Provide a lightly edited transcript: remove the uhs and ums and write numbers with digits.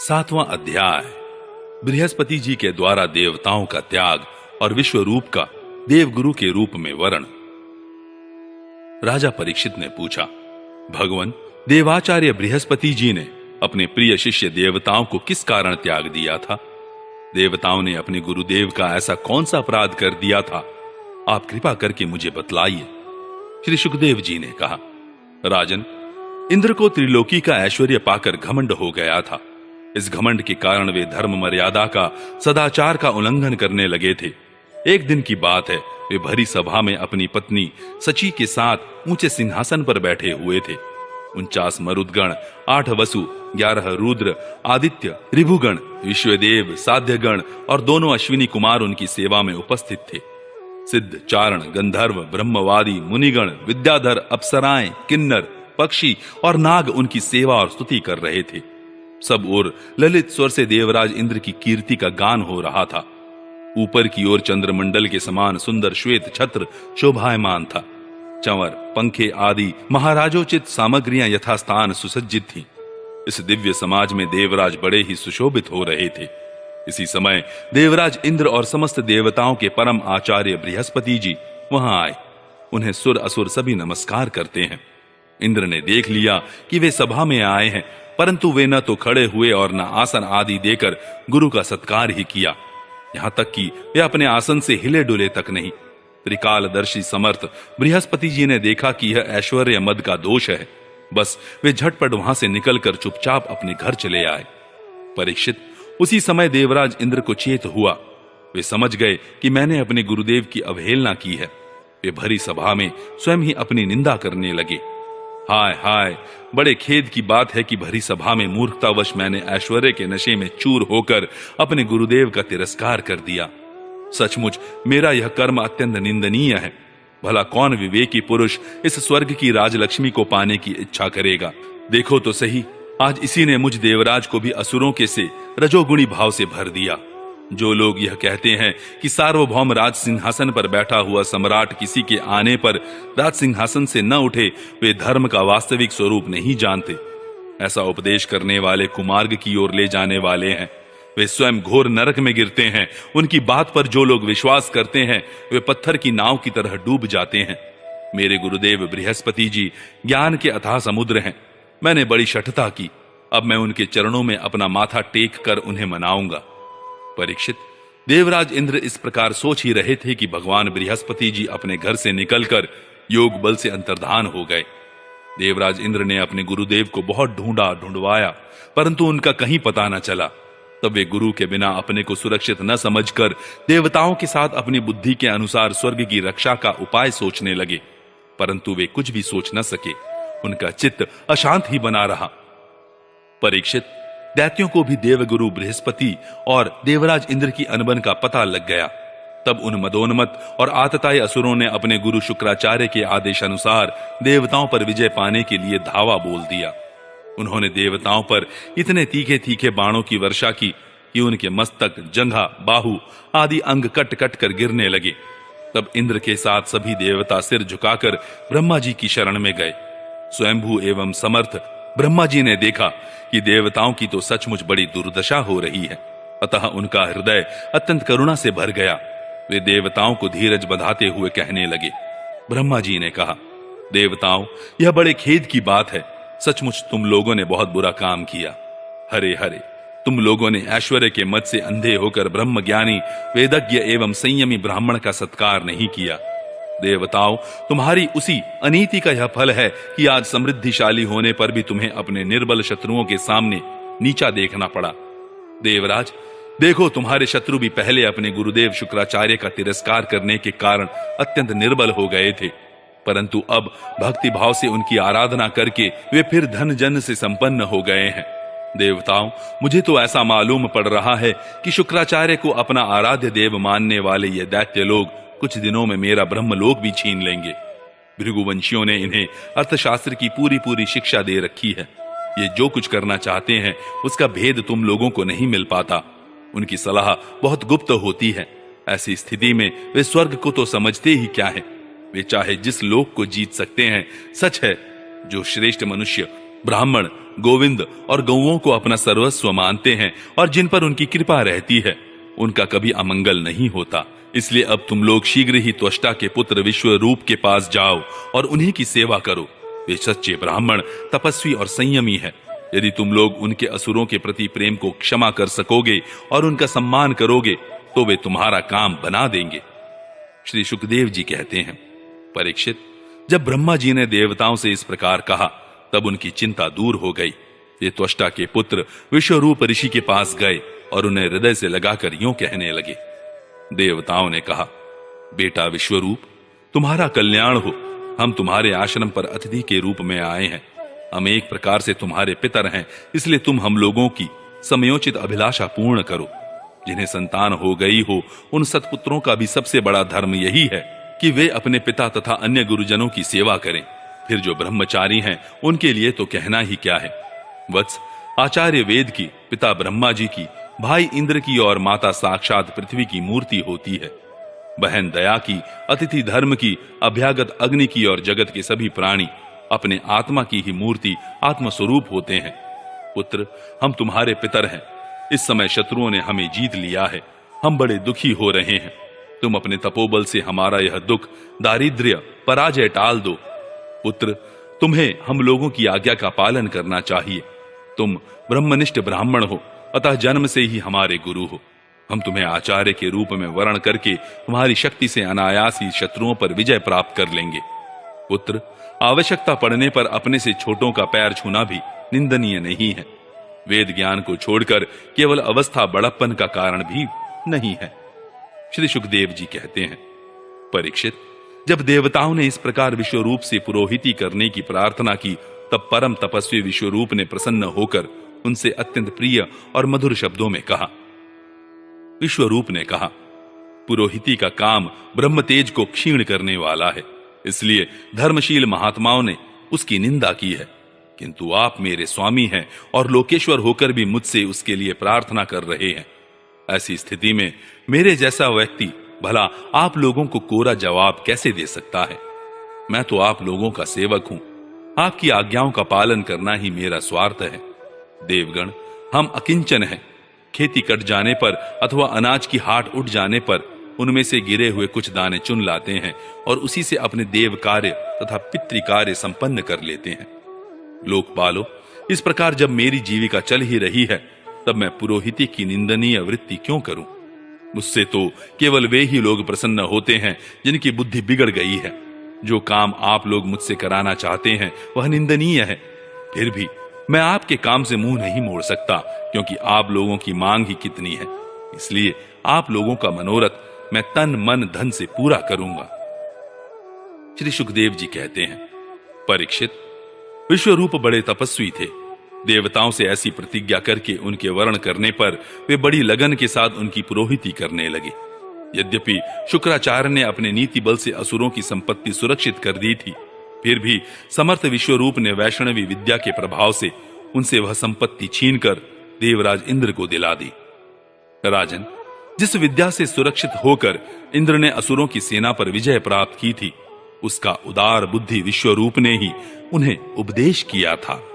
7वां अध्याय। बृहस्पति जी के द्वारा देवताओं का त्याग और विश्व रूप का देवगुरु के रूप में वर्ण। राजा परीक्षित ने पूछा, भगवान, देवाचार्य बृहस्पति जी ने अपने प्रिय शिष्य देवताओं को किस कारण त्याग दिया था? देवताओं ने अपने गुरुदेव का ऐसा कौन सा अपराध कर दिया था? आप कृपा करके मुझे बतलाइए। श्री सुखदेव जी ने कहा, राजन, इंद्र को त्रिलोकी का ऐश्वर्य पाकर घमंड हो गया था। इस घमंड के कारण वे धर्म मर्यादा का, सदाचार का उल्लंघन करने लगे थे। एक दिन की बात है, वे भरी सभा में अपनी पत्नी सची के साथ ऊंचे सिंहासन पर बैठे हुए थे। 49 मरुदगण, 8 वसु, 11 रुद्र, आदित्य, ऋभुगण, विश्वदेव, साध्यगण और दोनों अश्विनी कुमार उनकी सेवा में उपस्थित थे। सिद्ध, चारण, गंधर्व, ब्रह्मवादी, मुनिगण, विद्याधर, अप्सराएं, किन्नर, पक्षी और नाग उनकी सेवा और स्तुति कर रहे थे। सब ओर ललित स्वर से देवराज इंद्र की कीर्ति का गान हो रहा था। ऊपर की ओर चंद्रमंडल के समान सुंदर श्वेत छत्र शोभायमान था। चंवर, पंखे आदि महाराजोचित सामग्रियां यथास्थान सुसज्जित थीं। इस दिव्य समाज में देवराज बड़े ही सुशोभित हो रहे थे। इसी समय देवराज इंद्र और समस्त देवताओं के परम आचार्य बृहस्पति जी वहां आए। उन्हें सुर असुर सभी नमस्कार करते हैं। इंद्र ने देख लिया कि वे सभा में आए हैं, परंतु वे न तो खड़े हुए और न आसन आदि देकर गुरु का सत्कार ही किया। यहां तक कि वे अपने आसन से हिले डुले तक नहीं। त्रिकालदर्शी समर्थ बृहस्पति जी ने देखा कि यह ऐश्वर्य मद का दोष है। बस वे झटपट वहां से निकलकर चुपचाप अपने घर चले आए। परीक्षित, उसी समय देवराज इंद्र को चेत हुआ। वे समझ गए कि मैंने अपने गुरुदेव की अवहेलना की है। वे भरी सभा में स्वयं ही अपनी निंदा करने लगे। हाय हाय, बड़े खेद की बात है कि भरी सभा में मूर्खतावश मैंने ऐश्वर्य के नशे में चूर होकर अपने गुरुदेव का तिरस्कार कर दिया। सचमुच मेरा यह कर्म अत्यंत निंदनीय है। भला कौन विवेकी पुरुष इस स्वर्ग की राजलक्ष्मी को पाने की इच्छा करेगा? देखो तो सही, आज इसी ने मुझ देवराज को भी असुरों के से रजोगुणी भाव से भर दिया। जो लोग यह कहते हैं कि सार्वभौम राज सिंहासन पर बैठा हुआ सम्राट किसी के आने पर राज सिंहासन से न उठे, वे धर्म का वास्तविक स्वरूप नहीं जानते। ऐसा उपदेश करने वाले कुमार्ग की ओर ले जाने वाले हैं। वे स्वयं घोर नरक में गिरते हैं। उनकी बात पर जो लोग विश्वास करते हैं, वे पत्थर की नाव की तरह डूब जाते हैं। मेरे गुरुदेव बृहस्पति जी ज्ञान के अथाह समुद्र हैं। मैंने बड़ी शठता की। अब मैं उनके चरणों में अपना माथा टेक कर उन्हें मनाऊंगा। परीक्षित, देवराज इंद्र इस प्रकार सोच ही रहे थे कि भगवान बृहस्पति जी अपने घर से निकलकर योग बल से अंतर्धान हो गए। देवराज इंद्र ने अपने गुरुदेव को बहुत ढूंढवाया, परंतु उनका कहीं पता न चला। तब वे गुरु के बिना अपने को सुरक्षित न समझकर देवताओं के साथ अपनी बुद्धि के अनुसार स्वर्ग की रक्षा का उपाय सोचने लगे, परंतु वे कुछ भी सोच न सके। उनका चित्त अशांत ही बना रहा। परीक्षित, दैत्यों को भी देवगुरु बृहस्पति और देवराज इंद्र की अनबन का पता लग गया। तब उन मदोन्मत्त और आतताई असुरों ने अपने गुरु शुक्राचार्य के आदेशानुसार देवताओं पर विजय पाने के लिए धावा बोल दिया। उन्होंने देवताओं पर इतने तीखे तीखे बाणों की वर्षा की कि उनके मस्तक, जंघा, बाहु आदि अंग कट कट कर गिरने लगे। तब इंद्र के साथ सभी देवता सिर झुकाकर ब्रह्मा जी की शरण में गए। स्वयंभू एवं समर्थ ब्रह्मा जी ने देखा कि देवताओं की तो सचमुच बड़ी दुर्दशा हो रही है। अतः उनका हृदय अत्यंत करुणा से भर गया। वे देवताओं को धीरज बंधाते हुए कहने लगे। ब्रह्मा जी ने कहा, देवताओं, यह बड़े खेद की बात है। सचमुच तुम लोगों ने बहुत बुरा काम किया। हरे हरे, तुम लोगों ने ऐश्वर्य के मद से अंधे होकर ब्रह्म ज्ञानी, वेदज्ञ एवं संयमी ब्राह्मण का सत्कार नहीं किया। देवताओं, तुम्हारी उसी अनीति का यह फल है कि आज समृद्धिशाली होने पर भी तुम्हें अपने निर्बल शत्रुओं के सामने नीचा देखना पड़ा। देवराज, देखो, तुम्हारे शत्रु भी पहले अपने गुरुदेव शुक्राचार्य का तिरस्कार करने के कारण अत्यंत निर्बल हो गए थे, परंतु अब भक्ति भाव से उनकी आराधना करके वे फिर धन जन से संपन्न हो गए हैं। देवताओं, मुझे तो ऐसा मालूम पड़ रहा है कि शुक्राचार्य को अपना आराध्य देव मानने वाले ये दैत्य लोग कुछ दिनों में मेरा ब्रह्मलोक भी छीन लेंगे। भृगुवंशियों ने इन्हें अर्थशास्त्र की पूरी पूरी शिक्षा दे रखी है। ये जो कुछ करना चाहते हैं उसका भेद तुम लोगों को नहीं मिल पाता। उनकी सलाह बहुत गुप्त होती है। ऐसी स्थिति में वे स्वर्ग को तो समझते ही क्या है। वे चाहे जिस लोक को जीत सकते हैं। सच है, जो श्रेष्ठ मनुष्य ब्राह्मण गोविंद और गौओं को अपना सर्वस्व मानते हैं और जिन पर उनकी कृपा रहती है, उनका कभी अमंगल नहीं होता। इसलिए अब तुम लोग शीघ्र ही त्वष्टा के पुत्र विश्वरूप के पास जाओ और उन्हीं की सेवा करो। वे सच्चे ब्राह्मण, तपस्वी और संयमी है। यदि तुम लोग उनके असुरों के प्रति प्रेम को क्षमा कर सकोगे और उनका सम्मान करोगे तो वे तुम्हारा काम बना देंगे। श्री सुखदेव जी कहते हैं, परीक्षित, जब ब्रह्मा जी ने देवताओं से इस प्रकार कहा तब उनकी चिंता दूर हो गई। ये त्वष्टा के पुत्र विश्वरूप ऋषि के पास गए और उन्हें हृदय से लगाकर यूं कहने लगे। देवताओं ने कहा, बेटा विश्वरूप, तुम्हारा कल्याण हो। हम तुम्हारे आश्रम पर अतिथि के रूप में आए हैं। हम एक प्रकार से तुम्हारे पितर हैं, इसलिए तुम हम लोगों की समयोचित अभिलाषा पूर्ण करो। जिन्हें संतान हो गई हो, उन सत्पुत्रों का भी सबसे बड़ा धर्म यही है कि वे अपने पिता तथा अन्य गुरुजनों की सेवा करें। फिर जो ब्रह्मचारी हैं, उनके लिए तो कहना ही क्या है। वत्स, आचार्य वेद की, पिता ब्रह्मा जी की, भाई इंद्र की और माता साक्षात पृथ्वी की मूर्ति होती है। बहन दया की, अतिथि धर्म की, अभ्यागत अग्नि की और जगत के सभी प्राणी अपने आत्मा की ही मूर्ति, आत्मस्वरूप होते हैं। पुत्र, हम तुम्हारे पितर हैं। इस समय शत्रुओं ने हमें जीत लिया है। हम बड़े दुखी हो रहे हैं। तुम अपने तपोबल से हमारा यह दुख, दारिद्र्य, पराजय टाल दो। पुत्र, तुम्हें हम लोगों की आज्ञा का पालन करना चाहिए। तुम ब्रह्मनिष्ठ ब्राह्मण हो, अतः जन्म से ही हमारे गुरु हो। हम तुम्हें आचार्य के रूप में वर्ण करके तुम्हारी शक्ति से अनायास ही शत्रुओं पर विजय प्राप्त कर लेंगे। पुत्र, आवश्यकता पड़ने पर अपने से छोटों का पैर छूना भी निंदनीय नहीं है। वेद ज्ञान को छोड़कर केवल अवस्था बड़प्पन का कारण भी नहीं है। श्री सुखदेव जी कहते हैं, परीक्षित, जब देवताओं ने इस प्रकार विश्वरूप से पुरोहिती करने की प्रार्थना की, तब परम तपस्वी विश्वरूप ने प्रसन्न होकर उनसे अत्यंत प्रिय और मधुर शब्दों में कहा। विश्वरूप ने कहा, पुरोहिती का काम ब्रह्म तेज को क्षीण करने वाला है, इसलिए धर्मशील महात्माओं ने उसकी निंदा की है। किंतु आप मेरे स्वामी हैं और लोकेश्वर होकर भी मुझसे उसके लिए प्रार्थना कर रहे हैं। ऐसी स्थिति में मेरे जैसा व्यक्ति भला आप लोगों को कोरा जवाब कैसे दे सकता है। मैं तो आप लोगों का सेवक हूं। आपकी आज्ञाओं का पालन करना ही मेरा स्वार्थ है। देवगण, हम अकिंचन हैं। खेती कट जाने पर अथवा अनाज की हाट उठ जाने पर उनमें से गिरे हुए कुछ दाने चुन लाते हैं और उसी से अपने देव कार्य तथा पितृ कार्य संपन्न कर लेते हैं। लोकपालो, इस प्रकार जब मेरी जीविका चल ही रही है, तब मैं पुरोहिती की निंदनीय वृत्ति क्यों करूं। मुझसे तो केवल वे ही लोग प्रसन्न होते हैं जिनकी बुद्धि बिगड़ गई है। जो काम आप लोग मुझसे कराना चाहते हैं वह निंदनीय है। फिर भी मैं आपके काम से मुंह नहीं मोड़ सकता, क्योंकि आप लोगों की मांग ही कितनी है। इसलिए आप लोगों का मनोरथ मैं तन मन धन से पूरा करूंगा। श्री सुखदेव जी कहते हैं, परीक्षित, विश्वरूप बड़े तपस्वी थे। देवताओं से ऐसी प्रतिज्ञा करके उनके वर्ण करने पर वे बड़ी लगन के साथ उनकी पुरोहिती करने लगे। यद्यपि शुक्राचार्य ने अपने नीति बल से असुरों की संपत्ति सुरक्षित कर दी थी, फिर भी समर्थ विश्वरूप ने वैष्णवी विद्या के प्रभाव से उनसे वह संपत्ति छीनकर देवराज इंद्र को दिला दी। राजन, जिस विद्या से सुरक्षित होकर इंद्र ने असुरों की सेना पर विजय प्राप्त की थी, उसका उदार बुद्धि विश्वरूप ने ही उन्हें उपदेश किया था।